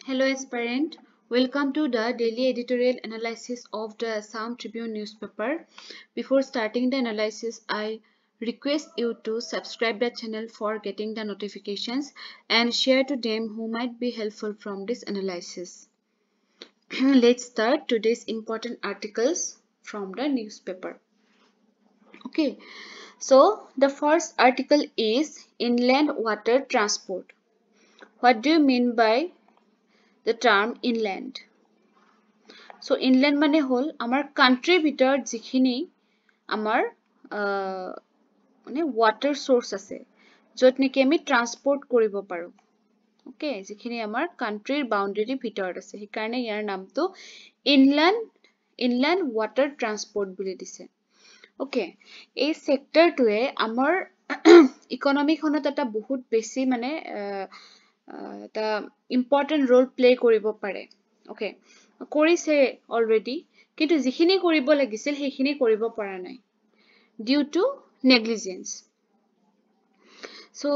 Hello aspirant, welcome to the daily editorial analysis of the Assam Tribune newspaper. Before starting the analysis, I request you to subscribe the channel for getting the notifications and share to them who might be helpful from this analysis. Let's start today's important articles from the newspaper. Okay, so the first article is Inland Water Transport. What do you mean by the term inland? So inland মানে হল আমাৰ country ভিতৰত যিখিনি আমাৰ মানে water source আছে যত নেকি আমি transport কৰিব পাৰো ওকে যিখিনি আমাৰ countryৰ boundary ভিতৰত আছে সেইকাৰণে ইয়াৰ নামটো inland water transport বুলি দিছে ওকে এই সেক্টৰটোৱে আমাৰ ইকোনমি খনত এটা বহুত বেছি মানে এটা important role play কৰিব পাৰে ওকে কৰিছে already কিন্তু যিখিনি কৰিব লাগিছিল সেইখিনি কৰিব পৰা নাই due to negligence so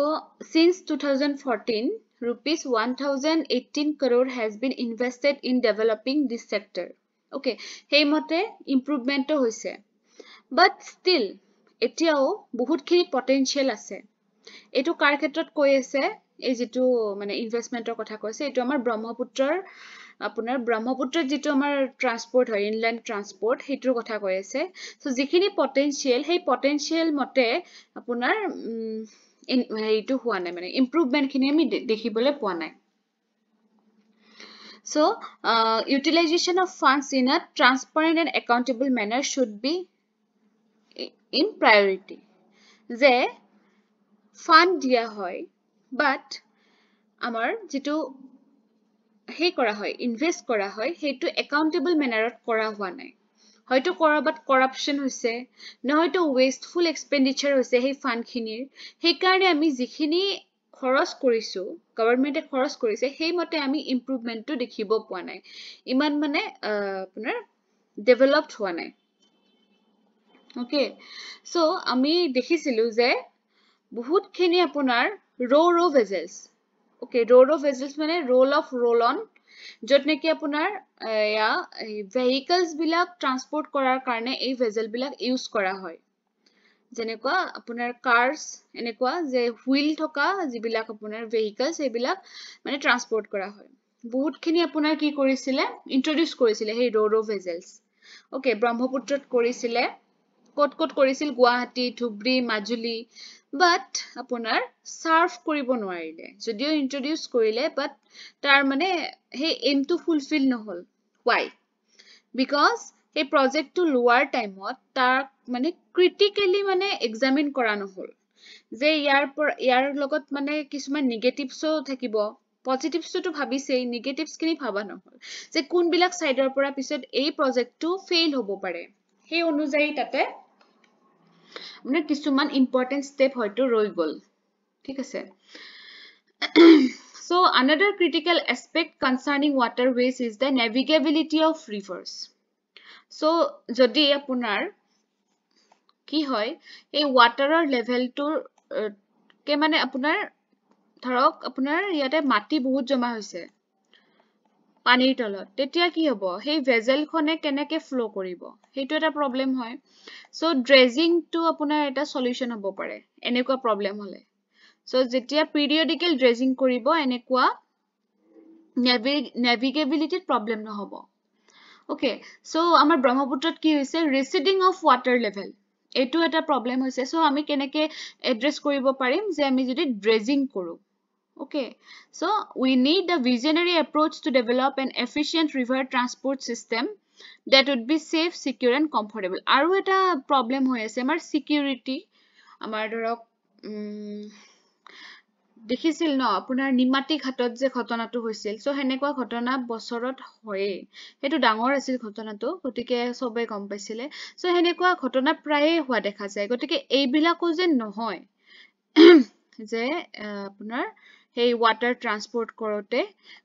since 2014 rupees 1018 crore has been invested in developing this sector okay সেই মতে improvement হৈছে but still এতিয়াও বহুতখিনি potential আছে এটো কাৰ ক্ষেত্ৰত কৈ আছে এই যেটো মানে ইনভেষ্টমেন্টৰ কথা কৈছে এটো আমাৰ ব্ৰহ্মপুত্ৰৰ আপোনাৰ ব্ৰহ্মপুত্ৰৰ যেটো আমাৰ ট্ৰান্সপোৰ্ট হয় ইনল্যান্ড ট্ৰান্সপোৰ্ট হেতুৰ কথা কৈ আছে সো যিখিনি পটেনশিয়াল সেই পটেনশিয়াল মতে আপোনাৰ হেইটো হোৱা নাই মানে ইমপ্ৰুভমেন্ট খিনি আমি দেখিবলৈ পোৱা নাই so utilization of funds in a transparent and accountable manner should be in priority যে ফান্ড দিয়া হয় বাট আমাৰ যেটো হে কৰা হয় ইনভেস্ট কৰা হয় হেতু একাউন্টেবল ম্যানাৰত কৰা হোৱা নাই হয়তো কৰাবাত কৰাপশন হৈছে নহয়তো ওয়েস্টফুল এক্সপেন্ডিচাৰ হৈছে হে ফান্ড খিনিৰ সেই কাৰণে আমি যিখিনি খৰচ কৰিছো গৱৰ্ণমেন্টে খৰচ কৰিছে সেই মতে আমি ইমপ্ৰুভমেন্টটো দেখিব পোৱা নাই ইমান মানে আপোনাৰ ডেভেলপড হোৱা নাই ওকে সো আমি দেখিছিলো যে বহুত খিনি আপোনাৰ ৰো ভেজেলস ওকে ৰো ভেজেলস মানে roll on যত নেকি আপোনাৰ ইয়া ভেহিকলস বিলাক ট্ৰান্সপোৰ্ট কৰাৰ কাৰণে এই ভেজেল বিলাক ইউজ কৰা হয় যেনেকুৱা আপোনাৰ কাৰ্স এনেকুৱা যে হুইল থকা যিবিলাক আপোনাৰ ভেহিকলস এইবিলাক মানে ট্ৰান্সপোৰ্ট কৰা হয় বহুতখিনি আপোনাৰ কি কৰিছিলে ইন্ট্ৰোডিউস কৰিছিলে সেই ৰো ভেজেলস ওকে ব্ৰহ্মপুত্ৰত কৰিছিলে কত কৰিছিল গুৱাহাটী ধুবৰী মাজুলী but আপোনাৰ সাৰ্ভ কৰিব নোৱাৰিলে যদিও ইন্ট্ৰোডিউস কৰিলে but তাৰ মানে হে এম টু ফুলফিল নহল why because এই প্ৰজেক্টটো লোৱাৰ টাইমত তাৰ মানে ক্ৰিটিক্যালি মানে এক্সামিন কৰা নহল যে ইয়াৰ লগত মানে কিছুমান নেগেটিভসও থাকিব পজিটিভসটো তো ভাবিছে নেগেটিভস কিনি ভাবা নহল যে কোনবিলাক সাইডৰ পৰা পিছত এই প্ৰজেক্টটো ফেইল হ'ব পাৰে সেই অনুযায়ী তাতে মানে কিছুমান ইম্পৰ্টেন্ট স্টেপ হয়তো ৰৈ গল ঠিক আছে so another critical aspect concerning waterways is the navigability of rivers so যদি আপোনাৰ কি হয় এই ওয়াটাৰৰ লেভেলটোৰ কে মানে আপোনাৰ ধৰক আপোনাৰ ইয়াতে মাটি বহুত জমা হৈছে পানীৰ তলত তেতিয়া কি হ'ব সেই ভেজেলখনে কেনেকে ফ্লো কৰিব হেতু এটা প্ৰবলেম হয় সো ড্ৰেজিং টু আপোনাৰ এটা সলিউশন হ'ব পাৰে এনেকুৱা প্ৰবলেম হলে সো যেতিয়া পিৰিয়ডিক্যাল ড্ৰেজিং কৰিব এনেকুৱা নেভিগেবিলিটি প্ৰবলেম নহব ওকে সো আমাৰ ব্ৰহ্মপুত্ৰত কি হৈছে ৰিসিডিং অফ ওয়াটাৰ লেভেল এটো এটা প্ৰবলেম হৈছে সো আমি কেনেকে এড্ৰেছ কৰিব পাৰিম যে আমি যদি ড্ৰেজিং কৰো Okay, so we need a visionary approach to develop an efficient river transport system that would be safe, secure and comfortable. Aru eta problem hoy ase amar security amar dhorok দেখিছিল ন আপোনাৰ নিমাটি ঘাটত যে ঘটনাটো হৈছিল so হেনেকুৱা ঘটনা বছৰত হয় হেতু ডাঙৰ আছিল ঘটনাটো গটিকে সবে গম পাইছিলে সো হেনেকুৱা ঘটনা প্ৰায়ে হোৱা দেখা যায় গটিকে এইবিলাকো যে নহয় যে আপোনাৰ hey water transport কৰোতে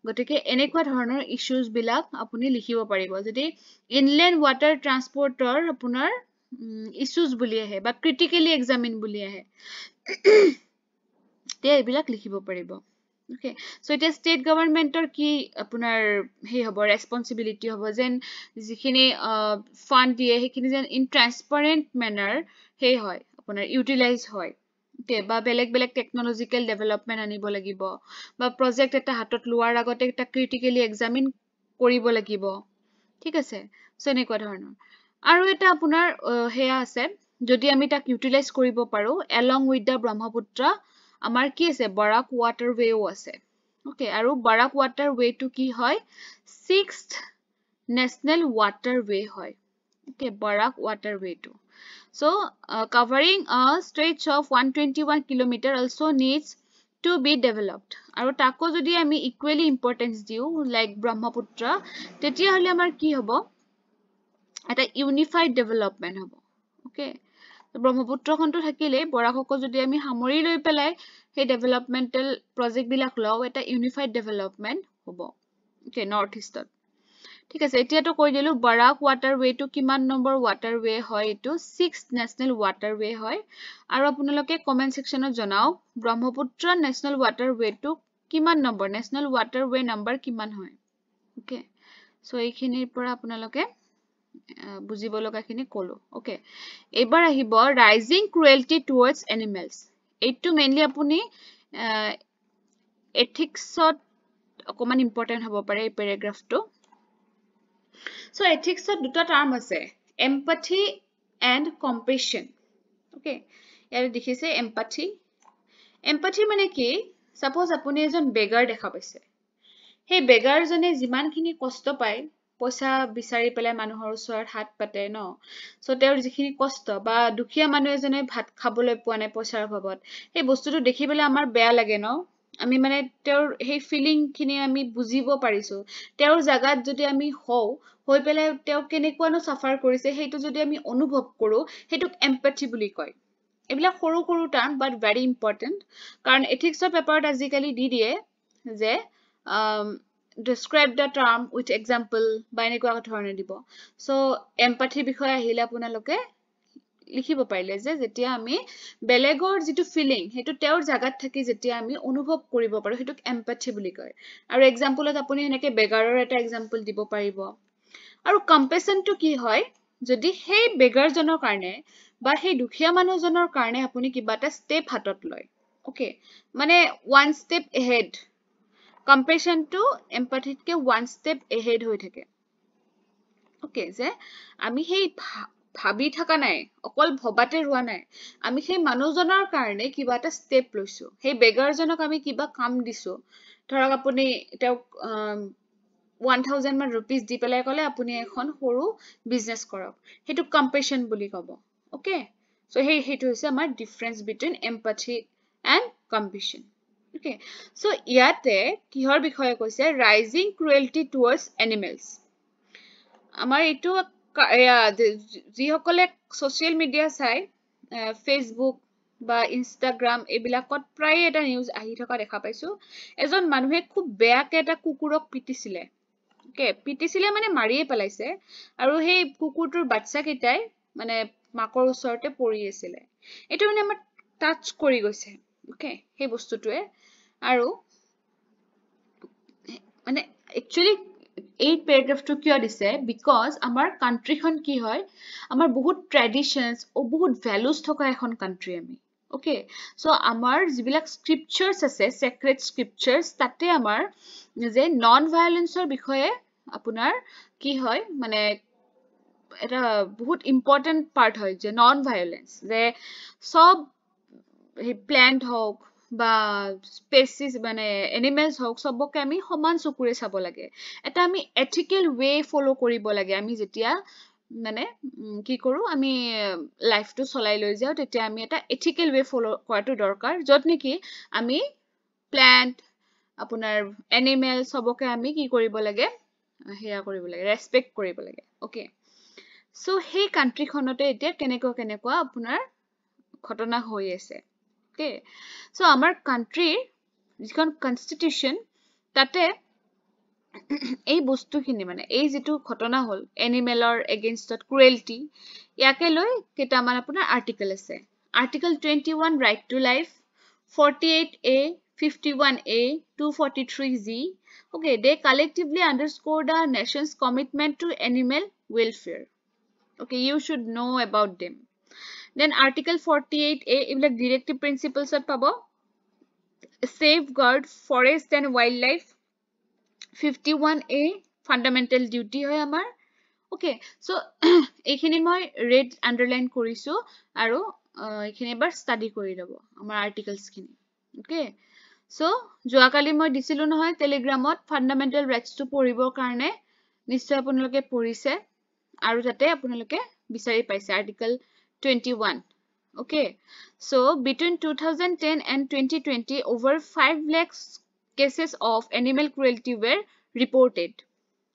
গটিকে এনেকুৱা ধৰণৰ ইস্যুজ বিলাক আপুনি লিখিব পাৰিব যদি inland water transporter আপোনাৰ ইস্যুজ বুলি আহে বা ক্ৰিটিক্যালি এক্সামিন বুলি আহে তে এইবিলাক লিখিব পাৰিব Okay, so it is state government or ki apunar he hobo responsibility hobo jen jikhini fund diye hekhini jen in transparent manner he hoy apunar utilize hoy. Okay, ba beleg technological development anibo lagibo ba project eta hatot luar agote eta critically examine koribo lagibo. ঠিক আছে, so এনেকুৱা ধৰণৰ আৰু এটা আপোনাৰ হেয়া আছে যদি আমি তাক ইউটিলাইজ কৰিব পাৰো along with the ব্ৰহ্মপুত্ৰ আমাৰ কি আছে বৰাক waterway আছে okay আৰু বৰাক waterway টো কি হয় 6th national waterway হয় okay বৰাক waterway টো so covering a stretch of 121 kilometer also needs to be developed আৰু তাকো যদি আমি equally importance দিও like ব্ৰহ্মপুত্ৰ তেতিয়া হলে আমাৰ কি হ'ব এটা unified development হ'ব okay ব্ৰহ্মপুত্ৰখনটো থাকিলে বৰাককো যদি আমি সামৰি লৈ পেলাই সেই ডেভেলপমেন্টাল প্ৰজেক্ট বিলাক লও এটা ইউনিফাইড ডেভেলপমেন্ট হ'ব okay নৰ্থ ইষ্টত ঠিক আছে এতিয়াটো কৈ দিলো বৰাক waterway টো কিমান নম্বৰ waterway হয় এটো 6th national waterway হয় আৰু আপোনালোকে কমেন্ট সেকশনত জনাও ব্ৰহ্মপুত্ৰ national waterway টো কিমান নম্বৰ national waterway number কিমান হয় okay so এইখিনিৰ পৰা আপোনালোকে বুজিব লগা খিনি কলো okay এবাৰ আহিব rising cruelty towards animals এইটো মেইনলি আপুনি ethicsত অকমান ইম্পৰ্টেন্ট হ'ব পাৰে এই প্যাৰাগ্ৰাফটো so ethicsত দুটা টাৰ্ম আছে empathy and compassion okay ইয়াৰে দেখিছে empathy মানে কি suppose আপুনি এজন বেগাৰ দেখা পাইছে সেই বেগাৰ জনে যিমানখিনি কষ্ট পায় পইচা বিচাৰি পেলাই মানুহৰ ওচৰত হাত পাতে ন সো তেওঁৰ যিখিনি কষ্ট বা দুখীয়া মানুহ এজনে ভাত খাবলৈ পোৱা নাই পইচাৰ অভাৱত সেই বস্তুটো দেখি পেলাই আমাৰ বেয়া লাগে ন আমি মানে তেওঁৰ সেই ফিলিং খিনি আমি বুজিব পাৰিছো তেওঁৰ জাগাত যদি আমি হৈ পেলাই তেওঁ কেনেকুৱানো সাফাৰ কৰিছে সেইটো যদি আমি অনুভৱ কৰো হেতুক এম্পাথি বুলি কয় এবিলা সৰু সৰু টাৰ্ম বাট ভেৰি ইম্পৰ্টেন্ট কাৰণ এথিক্সৰ পেপাৰত আজিকালি দি দিয়ে যে describe the term with example বা এনেকুৱা ধৰণে দিব so empathy বিষয় আহিলে আপোনালোকে লিখিব পাৰিলে যে যেতিয়া আমি বেলেগৰ যেটো ফিলিং হেতু তেওঁৰ জাগাত থাকি যেতিয়া আমি অনুভৱ কৰিব পাৰো হেতুক empathy বুলি কয় আৰু এক্সাম্পলত আপুনি এনেকে বেগাৰৰ এটা এক্সাম্পল দিব পাৰিব আৰু compassion টো কি হয় যদি সেই বেগাৰ জনৰ কাৰণে বা সেই দুখীয়া মানুহজনৰ কাৰণে আপুনি কিবা এটা ষ্টেপ হাতত লয় okay মানে one step ahead compassion to empathy ke one step ahead হৈ থাকে okay যে আমি সেই ভাবি থাকা নাই অকল ভবাতে ৰুৱা নাই আমি সেই মানুহজনৰ কাৰণে কিবা এটা ষ্টেপ লৈছো সেই বেগাৰজনক আমি কিবা কাম দিছো ধৰক আপুনি তেওঁক 1000 মান rupees দি পেলাই কলে আপুনি এখন সৰু বিজনেস কৰক হেতু compassion বুলি কব okay so হেতু হৈছে আমাৰ difference between empathy and compassion okay so ইয়াতে কিহৰ বিষয়ে কৈছে rising cruelty towards animals আমাৰ এটো যি সকলে সোশ্যাল মিডিয়া চাই ফেসবুক বা ইনষ্টাগ্ৰাম এবিলাকত প্ৰায় এটা নিউজ আহি থকা দেখা পাইছো এজন মানুহে খুব বেয়াকে এটা কুকুৰক পিটিছিলে okay পিটিছিলে মানে মাৰিয়ে পেলাইছে আৰু সেই কুকুৰটোৰ বাচ্চা কেইটাই মানে মাকৰ ওচৰতে পৰি আছিল এটো মানে আমাৰ টাচ কৰি গৈছে okay সেই বস্তুটোৱে আৰু মানে একচুয়ালি এই প্যাৰাগ্ৰাফটো কিয় দিছে বিকজ আমাৰ কান্ট্ৰিখন কি হয় আমাৰ বহুত ট্ৰেডিশনস ও বহুত ভ্যালুজ থকা এখন কান্ট্ৰি আমি okay so আমাৰ যিবিলাক স্ক্ৰিপচাৰ্স আছে সেক্ৰেট স্ক্ৰিপচাৰ্স তাতে আমাৰ যে নন ভায়োলেন্সৰ বিষয়ে আপোনাৰ কি হয় মানে এটা বহুত ইম্পৰ্টেন্ট পাৰ্ট হয় যে নন ভায়োলেন্স যে সব প্ল্যান্ট হওক বা স্পেচিছ মানে এনিমেলস হওক সবকে আমি সমান চকুৰে চাব লাগে এটা আমি এথিক্যাল ওয়ে ফলো কৰিব লাগে আমি যেতিয়া মানে কি কৰো আমি লাইফটো চলাই লৈ যাও তেতিয়া আমি এটা এথিক্যাল ওয়ে ফলো কৰাটো দৰকাৰ যত নেকি আমি প্ল্যান্ট আপোনাৰ এনিমেল সবকে আমি কি কৰিব লাগে হেয়া কৰিব লাগে ৰেসপেক্ট কৰিব লাগে ওকে সো সেই কান্ট্ৰিখনতে এতিয়া কেনেকুৱা আপোনাৰ ঘটনা হৈ আছে okay so আমাৰ country যিখন constitution তাতে এই বস্তুখিনি মানে এই যেটো ঘটনা হল এনিমেলৰ এগেইনষ্টত cruelty ইয়াকে লৈ কেটামান আপোনাৰ আৰ্টিকেল আছে article 21 right to life 48A 51A, 243Z. Okay, they collectively underscore the nation's commitment to animal welfare. Okay, you should know about them. Then Article 48A, এইবিলাক directive principles of পাব. Safeguard forest and wildlife. 51A, fundamental duty হয় আমাৰ. Okay, so এইখিনি মই red underline কৰিছো আৰু এইখিনি এবাৰ study কৰি ল'ব আমাৰ articles খিনি. Okay, so যোৱাকালি মই দিছিলো নহয় টেলিগ্ৰামত fundamental rights টো পঢ়িবৰ কাৰণে নিশ্চয় আপোনালোকে পঢ়িছে আৰু তাতে আপোনালোকে বিচাৰি পাইছে article 21. Okay, so between 2010 and 2020 over 5 lakhs cases of animal cruelty were reported.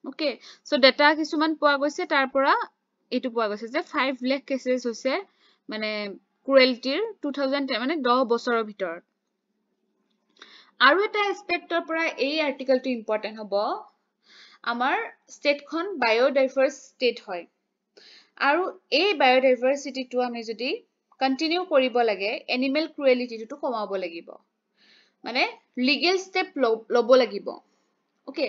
Okay, so data কিছুমান পোৱা গৈছে তাৰ পৰা এটো পোৱা গৈছে যে 5 lakh cases হৈছে মানে cruelty 2010 মানে 10 বছৰৰ ভিতৰত আৰু এটা এসপেক্টৰ পৰা এই আৰ্টিকেলটো ইম্পৰ্টেন্ট হ'ব আমাৰ ষ্টেটখন বায়োডাইভাৰ্স ষ্টেট হয় আৰু এই বায়োডাইভাৰ্সিটিটো আমি যদি কন্টিনিউ কৰিব লাগে এনিমেল ক্ৰুয়েলিটিটো কমাব লাগিব মানে লিগেল ষ্টেপ ল'ব লাগিব Okay,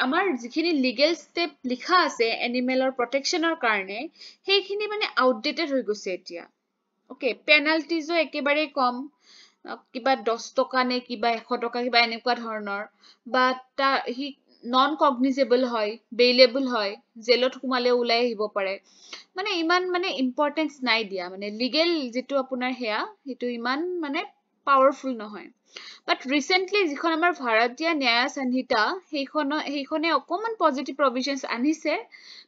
আমাৰ যিখিনি লিগেল ষ্টেপ লিখা আছে এনিমেলৰ প্ৰটেকচনৰ কাৰণে সেইখিনি মানে আউটডেটেড হৈ গৈছে এতিয়া Okay, পেনাল্টিজো একেবাৰে কম কিবা 10 টকা নে কিবা 100 টকা কিবা এনেকুৱা ধৰণৰ বা হি নন কগনিজেবল হয় বেইলেবল হয় জেলত সোমালে ওলাই আহিব পাৰে মানে ইমান মানে ইম্পৰ্টেন্স নাই দিয়া মানে লিগেল যেটো আপোনাৰ হেয়া হেতু ইমান মানে পাৱাৰফুল নহয় But recently যিখন আমাৰ ভাৰতীয় ন্যায় সংহিতা সেইখনে অকমান পজিটিভ প্ৰভিশনস আনিছে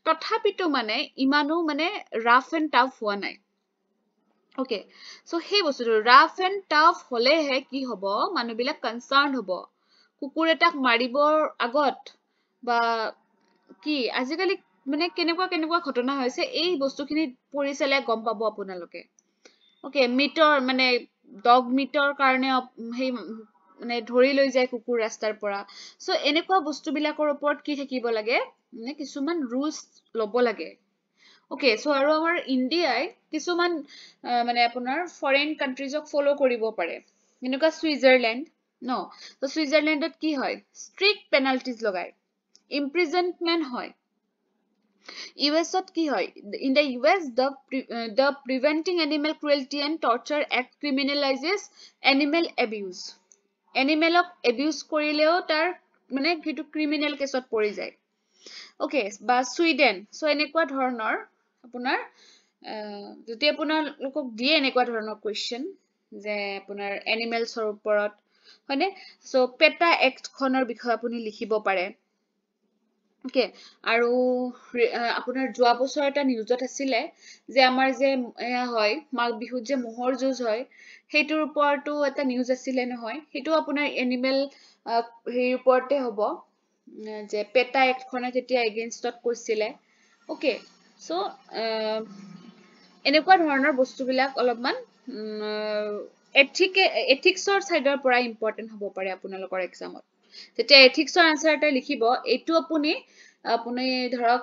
তথাপিতো মানে ইমানো মানে ৰাফ এণ্ড টাফ হোৱা নাই Okay, so সেই বস্তুটো ৰাফ এণ্ড টাফ হলেহে কি হ'ব মানুহবিলাক কনসাৰ্ন হ'ব কুকুৰ এটাক মাৰিবৰ আগত বা কি আজিকালি মানে কেনেকুৱা ঘটনা হৈছে এই বস্তুখিনি পৰিচালে গম পাব আপোনালোকে Okay, মিটৰ মানে ডগ মিটৰ কাৰণে সেই মানে ধৰি লৈ যায় কুকুৰ ৰাস্তাৰ পৰা সো এনেকুৱা বস্তুবিলাকৰ ওপৰত কি থাকিব লাগে মানে কিছুমান ৰুলস ল'ব লাগে Okay, so আৰু আমাৰ ইণ্ডিয়াই কিছুমান মানে আপোনাৰ ফৰেন কান্ট্ৰিজক ফলো কৰিব পাৰে এনেকুৱা সুইজাৰল্যান্ড ন তো সুইজাৰল্যান্ডত কি হয় ষ্ট্ৰিক্ট পেনাল্টিজ লগায় ইমপ্ৰিজনমেন্ট হয় US ত কি হয় in the US the Preventing Animal Cruelty and Torture Act criminalizes animal abuse animalক abuse কৰিলেও তাৰ মানে কিটো ক্ৰিমিনাল কেছত পৰি যায় Okay, বা সুইডেন সো এনেকুৱা ধৰণৰ আপোনাৰ যদি আপোনালোকক দিয়ে এনেকুৱা ধৰণৰ কোৱেশ্চন যে আপোনাৰ এনিমেলছৰ ওপৰত হয়নে সো পেটা এক্ট খনৰ বিষয়ে আপুনি লিখিব পাৰে Okay, আৰু আপোনাৰ যোৱা বছৰ এটা নিউজত আছিল যে আমাৰ যে হয় মাঘ বিহুত যে মোহৰ যুঁজ হয় হেইটোৰ ওপৰতো এটা নিউজ আছিল নহয় হেটো আপোনাৰ এনিমেল হেৰ ওপৰতে হ'ব যে পেটা এক্ট খনে তেতিয়া এগেইনষ্টত কৈছিলে Okay, so এনেকুৱা ধৰণৰ বস্তুবিলাক অলপমান এথিক্সৰ সাইডৰ পৰা ইম্পৰ্টেন্ট হ'ব পাৰে আপোনালোকৰ এক্সামত যেতিয়া এথিক্সৰ আনসাৰ এটা লিখিব এটো আপুনি ধৰক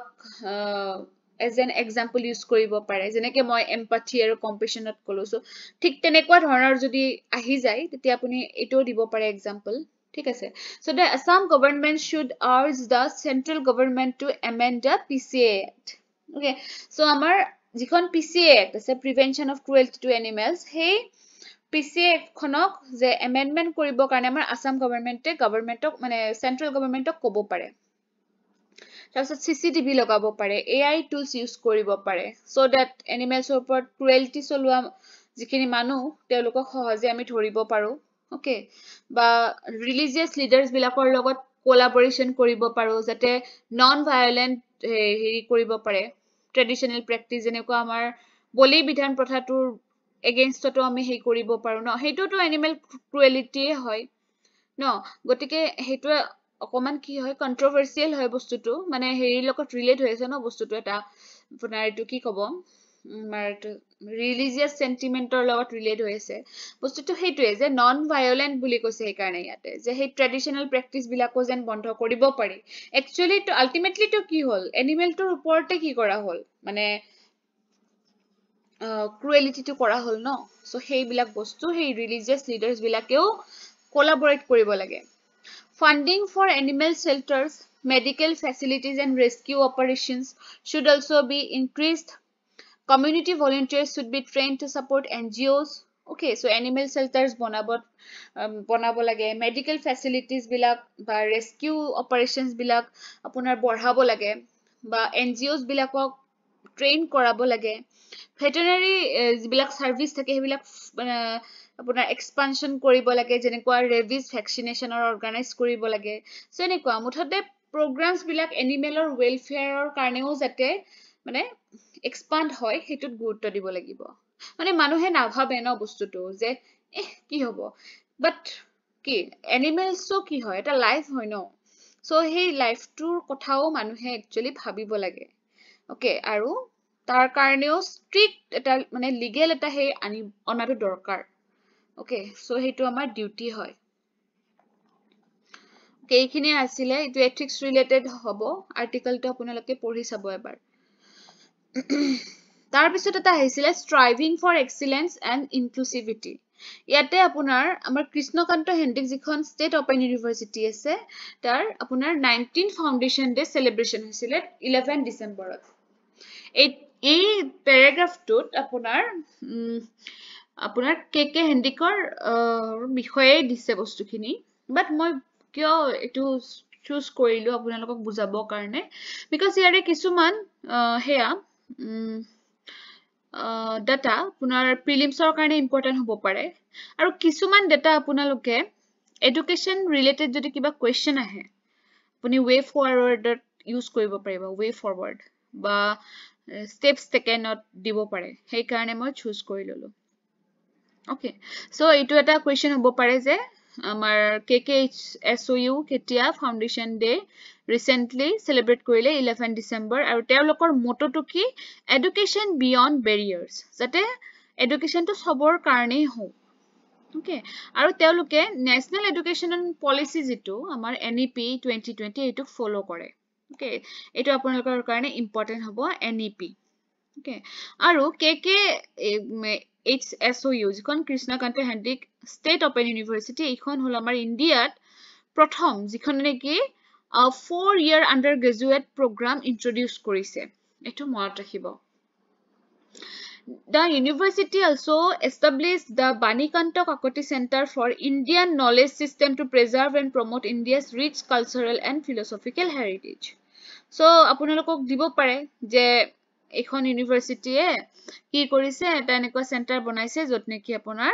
as an example use কৰিব পাৰে যেনেকৈ মই empathy আৰু compassionত কলো সো ঠিক তেনেকুৱা ধৰণৰ যদি আহি যায় তেতিয়া আপুনি এটো দিব পাৰে example ঠিক আছে so the Assam government should urge the central government to amend the PCA Act Okay, so আমাৰ যিখন PCA Act আছে Prevention of Cruelty to Animals hey PCA খনক যে amendment কৰিব কাৰণে আমাৰ আসাম গভৰ্ণমেন্টক মানে সেন্ট্ৰেল গভৰ্ণমেন্টক ক'ব পাৰে তাৰপিছত CCTV লগাব পাৰে AI টুলস ইউজ কৰিব পাৰে so that animals ওপৰত cruelty চলোৱা যিখিনি মানুহ তেওঁলোকক সহজে আমি ধৰিব পাৰো Okay, বা religious leaders বিলাকৰ লগত collaboration কৰিব পাৰো যাতে non violent হেৰি কৰিব পাৰে traditional practice যেনেকুৱা আমাৰ বলি বিধান প্ৰথাটোৰ এগেইনষ্টটো আমি হেই কৰিব পাৰো ন হেইটোটো এনিমেল ক্ৰুয়েলিটি হয় ন গটিকে হেইটো অকমান কি হয় কন্ট্ৰোভাৰ্সিয়াল হয় বস্তুটো মানে হেৰিৰ লগত ৰিলেট হৈ আছে ন বস্তুটো এটা আপোনাৰ এটো কি কব মাৰটো ৰিলিজিয়াস সেন্টিমেন্টৰ লগত ৰিলেট হৈ আছে বস্তুটো হেইটোৱে যে নন ভায়োলেন্ট বুলি কৈছে এই কাৰণে ইয়াতে যে হেই ট্ৰেডিশনাল প্ৰেক্টিস বিলাকো যেন বন্ধ কৰিব পাৰি একচুয়ালি তো আলটিমেটলি তো কি হল এনিমেলটোৰ ওপৰতে কি কৰা হল মানে ক্ৰুয়েলিটি তো কৰা হল ন সো হেইবিলাক বস্তু হেই ৰিলিজিয়াস লিডাৰ্স বিলাকেও collaborate কৰিব লাগে funding for animal shelters medical facilities and rescue operations should also be increased community volunteers should be trained to support NGOs okay so animal shelters bonabo lage medical facilities bilak ba rescue operations bilak apunar borhabo lage ba NGOs bilakok train korabo lage veterinary bilak service thake hebilak apunar expansion koribo lage jenekwa rabies vaccination or organize koribo lage so enekwa muthode programs bilak animal welfare or karneo jate মানে expand hoy hetut gurutto dibo lagibo মানে মানুহে নাভাবে ন বস্তুটো যে কি হবো but কি animals so কি হয় এটা লাইফ হয় ন so সেই লাইফটোৰ কথাও মানুহে actually ভাবিব লাগে okay আৰু তাৰ কাৰণেও strict এটা মানে legal এটা হে অনাটো দৰকাৰ okay so হেতু আমাৰ ডিউটি হয় okay এইখিনি আছিলে ইটো ethics related হবো আৰ্টিকেলটো আপোনালোকে পঢ়ি চাব এবাৰ তাৰ পিছত এটা আহিছিলে striving for excellence and inclusivity ইয়াতে আপোনাৰ আমাৰ কৃষ্ণকান্ত হেণ্ডিক যিখন ষ্টেট ওপেন ইউনিভাৰ্সিটি আছে তাৰ আপোনাৰ 19 ফাউন্ডেশন ডে সেলিব্ৰেশন হৈছিলে 11 ডিসেম্বৰত এই প্যাৰাগ্ৰাফটোত আপোনাৰ কেকে হেণ্ডিকৰ বিষয়ে দিছে বস্তুখিনি বাট মই কিয় এটো চুজ কৰিলো আপোনালোকক বুজাবৰ কাৰণে বিকজ ইয়াৰে কিছুমান হেয়া data আপোনাৰ প্ৰিলিমছৰ কাৰণে ইম্পৰ্টেন্ট হ'ব পাৰে আৰু কিছুমান ডেটা আপোনালোকে এডুকেশন ৰিলেটেড যদি কিবা কোৱেশ্চন আহে আপুনি ৱে ফৰৱাৰ্ডত ইউজ কৰিব পাৰিব ৱে ফৰৱাৰ্ড বা স্টেপস টেকেনত দিব পাৰে সেই কাৰণে মই চুজ কৰি ললো ওকে সো এইটো এটা কোৱেশ্চন হ'ব পাৰে যে আমাৰ KKSOU কেতিয়া ফাউন্ডেশন ডে recently celebrate কৰিলে 11 ডিসেম্বৰ আৰু তেওঁলোকৰ মটোটো কি education beyond barriers যাতে educationটো সবৰ কাৰণেই হওক ওকে আৰু তেওঁলোকে নেশনাল এডুকেশন পলিসি যেটো আমাৰ NEP 2020 এটো ফলো কৰে ওকে এটো আপোনালোকৰ কাৰণে ইম্পৰ্টেন্ট হ'ব NEP ওকে আৰু KKHSOU যিখন Krishnakanta Handique state open university এইখন হল আমাৰ ইন্ডিয়াত প্ৰথম যিখন নেকি a 4-year undergraduate program introduced korise eto mot rakhibo the university also established the Banikanto Kakoti Center for Indian Knowledge System to preserve and promote India's rich cultural and philosophical heritage so আপোনালোকক দিব পাৰে যে এখন university এ কি কৰিছে এটা এনেকুৱা centre বনাইছে যত নেকি আপোনাৰ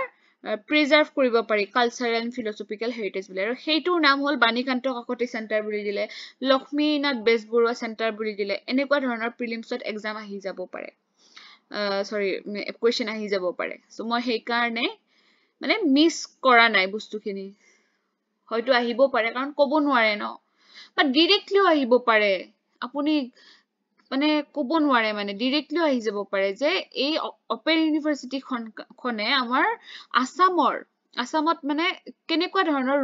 preserve কৰিব পাৰি cultural and philosophical heritage বুলি আৰু হেইটোৰ নাম হল বাণীকান্ত কাকতি সেন্টাৰ বুলি দিলে লক্ষ্মীনাথ বেজবৰুৱা সেন্টাৰ বুলি দিলে এনেকুৱা ধৰণৰ প্ৰিলিমছত এক্সাম আহি যাব পাৰে সৰি কোৱেশ্চন আহি যাব পাৰে সো মই হেই কাৰণে মানে মিস কৰা নাই বস্তুখিনি হয়তো আহিব পাৰে কাৰণ ক'ব নোৱাৰে ন বাট ডাইৰেক্টলি আহিব পাৰে আপুনি মানে ক'ব নোৱাৰে মানে ডাইৰেক্টলি আহি যাব পাৰে যে এই ওপেন ইউনিভাৰ্সিটি খনে আমাৰ আসামত মানে কেনেকুৱা ধৰণৰ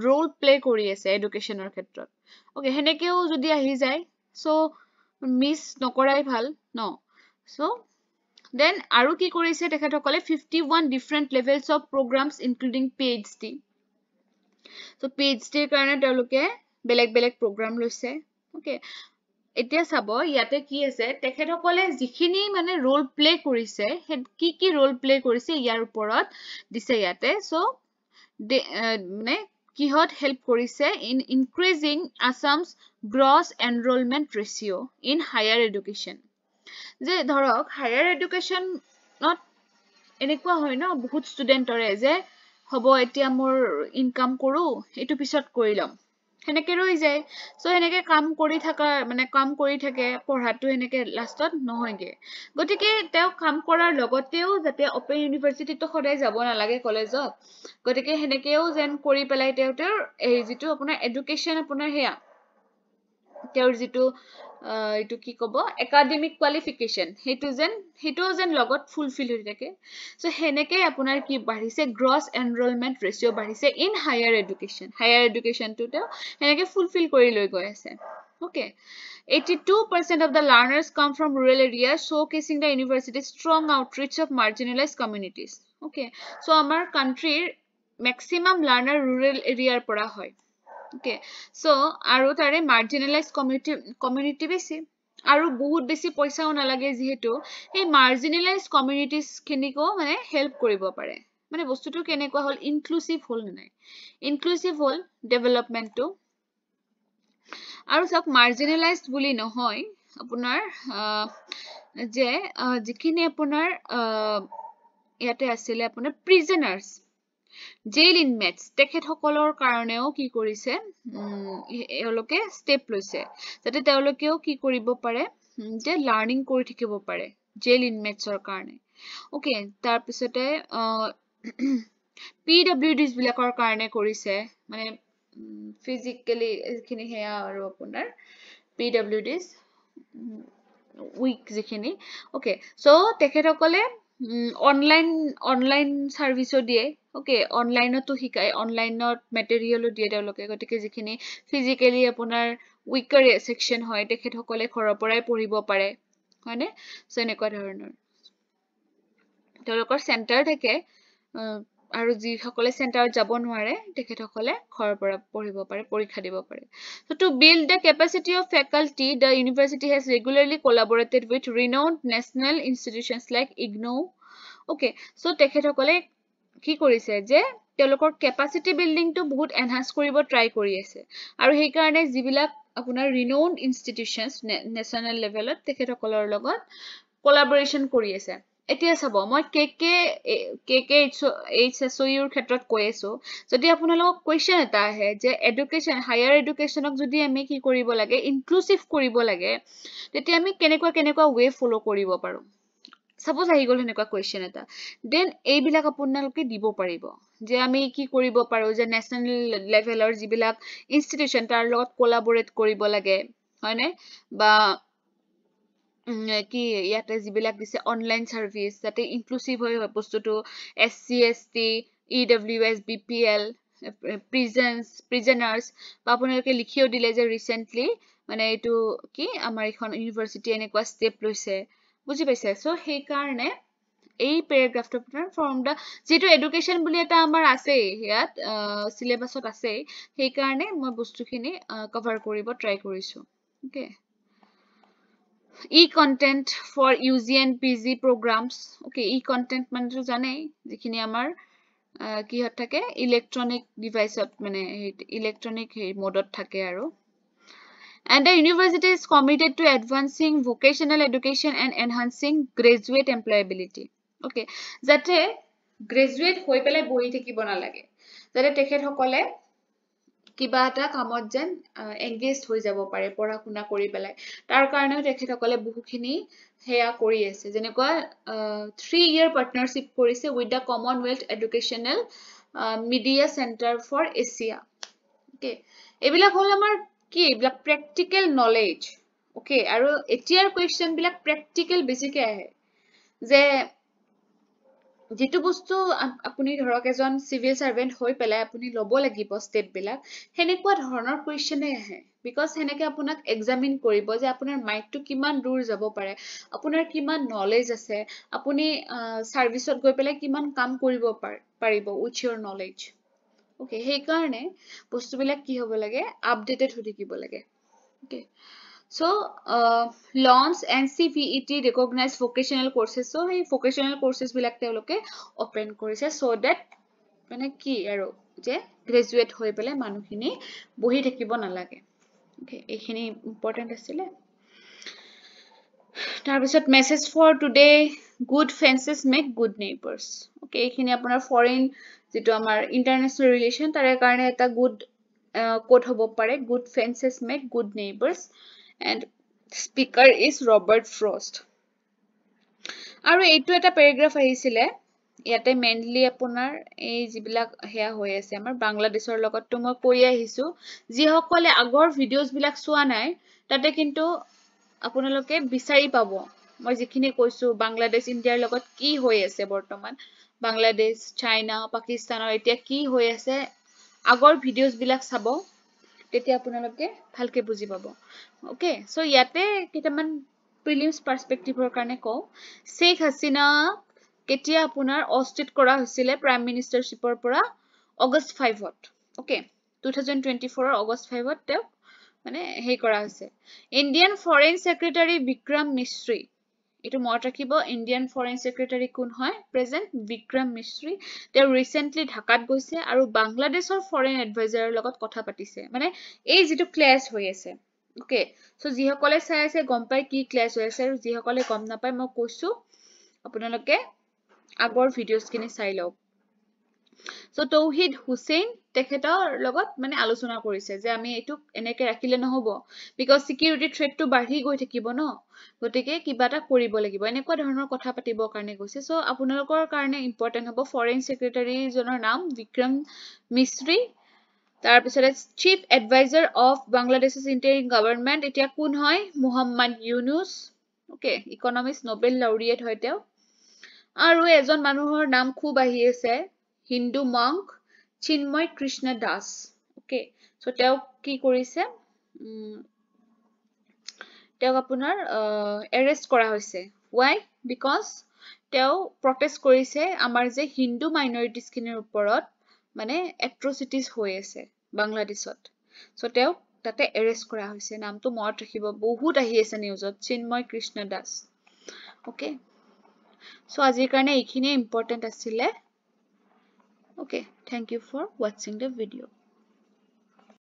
ৰোল প্লে কৰি আছে এডুকেশনৰ ক্ষেত্ৰত ওকে হেনেকেও যদি আহি যায় সো মিস নকৰাই ভাল ন সো দেন আৰু কি কৰিছে তেখেতসকলে 51 different levels of programmes including PhD so PhD কাৰণে তেওঁলোকে বেলেগ বেলেগ প্ৰগ্ৰাম লৈছে ওকে এতিয়া চাব ইয়াতে কি আছে তেখেতসকলে যিখিনি মানে ৰোল প্লে কৰিছে কি ৰোল প্লে কৰিছে ইয়াৰ ওপৰত দিছে ইয়াতে সো মানে কিহত হেল্প কৰিছে in increasing Assam's gross enrollment ratio in higher education যে ধৰক হায়াৰ এডুকেশনত এনেকুৱা হয় ন বহুত ষ্টুডেন্টৰে যে হ'ব এতিয়া মোৰ ইনকাম কৰো এটো পিছত কৰি লম হেনেকে ৰৈ যায় সো হেনেকে কাম কৰি থাকে পঢ়াটো হেনেকে লাষ্টত নহয়গে গতিকে তেও কাম কৰাৰ লগতেও যাতে ওপেন ইউনিভাৰ্সিটিটো সদায় যাব নালাগে কলেজত গতিকে হেনেকেও যেন কৰি পেলাই তেওৰ এই যেটো আপোনাৰ এডুকেশন আপোনাৰ হেয়া তেওৰ যেটো এটো কি কব একাডেমিক কোৱালিফিকেশন হেতু যেন লগত ফুলফিল হৈ থাকে সো হেনেকে আপোনাৰ কি বাঢ়িছে গ্ৰছ এনৰোলমেন্ট ৰেশিও বাঢ়িছে ইন হায়াৰ এডুকেশন টো হেনেকে ফুলফিল কৰি লৈ গৈ আছে okay 82% of the learners come from rural areas showcasing the university's strong outreach of marginalized communities okay so আমাৰ countryৰ maximum learner rural area পৰা হয় okay so আৰু তাৰে marginalized community বেছি আৰু বহুত বেছি পইচাও নালাগে যিহেতু এই marginalized communities খিনিকো মানে হেল্প কৰিব পাৰে মানে বস্তুটো কেনেকুৱা হল ইনক্লুসিভ হল নাই ইনক্লুসিভ হল ডেভেলপমেন্টটো আৰু সব marginalized বুলি নহয় আপোনাৰ যে যিখিনি আপোনাৰ ইয়াতে আছিলে আপোনাৰ prisoners jail inmates তেখেত সকলৰ কাৰণেও কি কৰিছে এওঁলোকে স্টেপ লৈছে যাতে তেওঁলোকেও কি কৰিব পাৰে যে লাৰ্নিং কৰি থাকিব পাৰে jail inmatesৰ কাৰণে ওকে তাৰ পিছতে PWDs বিলাকৰ কাৰণে কৰিছে মানে physically যিখিনি হেয়া আৰু আপোনাৰ PWDs weak যিখিনি ওকে সো তেখেতসকলে অনলাইন সাৰ্ভিসও দিয়ে ওকে অনলাইনতো শিকায় অনলাইনত মেটেৰিয়েলও দিয়ে তেওঁলোকে গতিকে যিখিনি ফিজিক্যালি আপোনাৰ উইকাৰ সেকশন হয় তেখেতসকলে ঘৰৰ পৰাই পঢ়িব পাৰে হয়নে সো এনেকুৱা ধৰণৰ তেওঁলোকৰ চেণ্টাৰ থাকে আৰু যিসকলে চেণ্টাৰত যাব নোৱাৰে তেখেতসকলে ঘৰৰ পৰা পঢ়িব পাৰে পৰীক্ষা দিব পাৰে so to build the capacity of faculty the university has regularly collaborated with renowned national institutions like IGNOU okay so তেখেতসকলে কি কৰিছে যে তেওঁলোকৰ capacity building টো বহুত enhance কৰিব try কৰি আছে আৰু সেই কাৰণে যিবিলাক আপোনাৰ renowned institutions national levelত তেখেতসকলৰ লগত collaboration কৰি আছে এতিয়া চাব মই HSOU ৰ ক্ষেত্ৰত কৈ আছো যদি আপোনালোকক কোৱেশ্চন এটা আহে যে এডুকেশন হায়াৰ এডুকেশনক যদি আমি কি কৰিব লাগে ইনক্লুসিভ কৰিব লাগে তেতিয়া আমি কেনেকুৱা ওয়ে ফলো কৰিব পাৰো সাপোজ আহি গল এনেকুৱা কোৱেশ্চন এটা দেন এইবিলাক আপোনালোকে দিব পাৰিব যে আমি কি কৰিব পাৰো যে নেশনেল লেভেলৰ যিবিলাক ইনষ্টিটিউচন তাৰ লগত কোলাবৰেট কৰিব লাগে হয়নে বা কি ইয়াতে যিবিলাক দিছে অনলাইন সাৰ্ভিস যাতে ইনক্লুসিভ হয় বস্তুটো SC ST EWS BPL prisoners বা আপোনালোকে লিখিও দিলে যে ৰিসেন্টলি মানে এটো কি আমাৰ এখন ইউনিভাৰ্সিটি এনেকুৱা স্টেপ লৈছে বুজি পাইছে সো সেই কাৰণে এই প্যাৰাগ্ৰাফটো আপোনাৰ ফ্ৰম দা যেটো এডুকেশন বুলি এটা আমাৰ আছে ইয়াত সিলেবাসত আছে সেই কাৰণে মই বস্তুখিনি কভাৰ কৰিব ট্ৰাই কৰিছো okay e-content for UG and PG programs okay e-content মানে তো জানেই যিখিনি আমাৰ কি হত থাকে ইলেক্ট্ৰনিক ডিভাইসত মানে ইলেক্ট্ৰনিক মোডত থাকে আৰু and the university is committed to advancing vocational education and enhancing graduate employability okay যাতে গ্ৰেজুৱেট হৈ পেলাই বহি থাকিব না লাগে যাতে তেখেত সকলে কিবা এটা কামত যেন এংগেজড হৈ যাব পাৰে পঢ়া শুনা কৰি পেলাই তাৰ কাৰণেও তেখেতসকলে বহুখিনি হেয়া কৰি আছে যেনেকুৱা 3-year partnership কৰিছে with the Commonwealth Educational Media Center for Asia okay এইবিলাক হল আমাৰ কি এইবিলাক প্ৰ্যাকটিক্যাল নলেজ okay আৰু এতিয়াৰ কোৱেশ্চন বিলাক প্ৰ্যাকটিক্যাল বেছিকৈ আহে যে যেটো বস্তু আপুনি ধৰক এজন সিভিল সাৰ্ভেন্ট হৈ পেলাই আপুনি লব লাগিব স্টেপ বিলাক হেনেকুৱা ধৰণৰ কোৱেশ্চনে আহে বিকজ হেনেকে আপোনাক এক্সামিন কৰিব যে আপোনাৰ মাইন্ডটো কিমান দূৰ যাব পাৰে আপোনাৰ কিমান নলেজ আছে আপুনি সাৰ্ভিসত গৈ পেলাই কিমান কাম কৰিব পাৰিব উইথ your knowledge okay সেই কাৰণে বস্তুবিলাক কি হ'ব লাগে আপডেটেড হৈ থাকিব লাগে okay so launch NCVET recognized vocational courses so hey vocational courses bilak teoloke open korise so that মানে কি আৰু যে গ্ৰেজুৱেট হৈ পেলে মানুহখিনি বহি থাকিব না লাগে okay এইখিনি ইম্পৰ্টেন্ট আছিল তাৰ পিছত message for today good fences make good neighbors okay এইখিনি আপোনাৰ ফৰেন যেটো আমাৰ ইন্টাৰনেশনাল ৰিলেশন তাৰে কাৰণে এটা good কোড হ'ব পাৰে good fences make good neighbors and speaker is Robert Frost আৰু এইটো এটা প্যাৰাগ্ৰাফ আহিছিলে ইয়াতে মেইনলি আপোনাৰ এই যিবিলাক হেয়া হৈ আছে আমাৰ বাংলাদেশৰ লগতটো মই কৈ আহিছো যি সকলে আগৰ ভিডিওস বিলাক চোৱা নাই তাতে কিন্তু আপোনালোকে বিচাৰি পাব মই যিখিনি কৈছো বাংলাদেশ ইন্ডিয়াৰ লগত কি হৈ আছে বৰ্তমান বাংলাদেশ চাইনা পাকিস্তানৰ এতিয়া কি হৈ আছে আগৰ ভিডিওস বিলাক চাব তেতিয়া আপোনালোকে ভালকে বুজি পাব ওকে সো ইয়াতে কিটামান প্ৰিলিমছ পাৰ্সপেক্টিভৰ কাৰণে কও শেখ হাসিনা কেতিয়া আপোনাৰ অস্তিত কৰা হৈছিলে প্ৰাইম মিনিষ্টাৰশ্বিপৰ পৰা August 5ত okay 2024 August 5ত তেওঁ মানে হে কৰা হৈছে Indian Foreign Secretary Vikram Misri এটো মনত ৰাখিব Indian Foreign Secretary কোন হয় present Vikram Misri তেওঁ recently ঢাকাত গৈছে আৰু বাংলাদেশৰ foreign advisor লগত কথা পাতিছে মানে এই যেটো ক্লাছ হৈ আছে okay so যিসকলে চাই আছে গম পাই কি ক্লাছ হৈ আছে আৰু যিসকলে গম নাপায় মই কৈছো আপোনালোকে আগৰ ভিডিওস কিনি চাই লওক So Tauhid Hussein তেখেতৰ লগত মানে আলোচনা কৰিছে যে আমি এটো এনেকে ৰাখিলে নহব because security threat to বাঢ়ি গৈ থাকিব ন গতিকে কিবাটা কৰিব লাগিব এনেকুৱা ধৰণৰ কথা পাতিব কাৰণে গৈছে so আপোনালোকৰ কাৰণে ইম্পৰ্টেন্ট হ'ব ফৰেন সেক্ৰেটাৰী জনৰ নাম বিক্ৰম মিশ্ৰি তাৰ পিছতে চিফ এডভাইজাৰ অফ বাংলাদেশৰ ইন্টাৰিম গভৰ্নমেন্ট এতিয়া কোন হয় Mohammad Yunus okay economics Nobel laureate হয় তেওঁ আৰু এজন মানুহৰ নাম খুব আহি আছে Hindu monk Chinmoy Krishna Das okay so তেওঁ কি কৰিছে তেওঁ আপোনাৰ arrest কৰা হৈছে why because তেওঁ protest কৰিছে আমাৰ যে Hindu minorities কিনৰ ওপৰত মানে atrocities হৈ আছে বাংলাদেশত so তেওঁ তাতে arrest কৰা হৈছে নামটো মনত ৰাখিব বহুত আহি আছে নিউজত Chinmoy Krishna Das okay so আজিৰ কাৰণে এইখিনি ইম্পৰ্টেন্ট আছিল Okay, thank you for watching the video.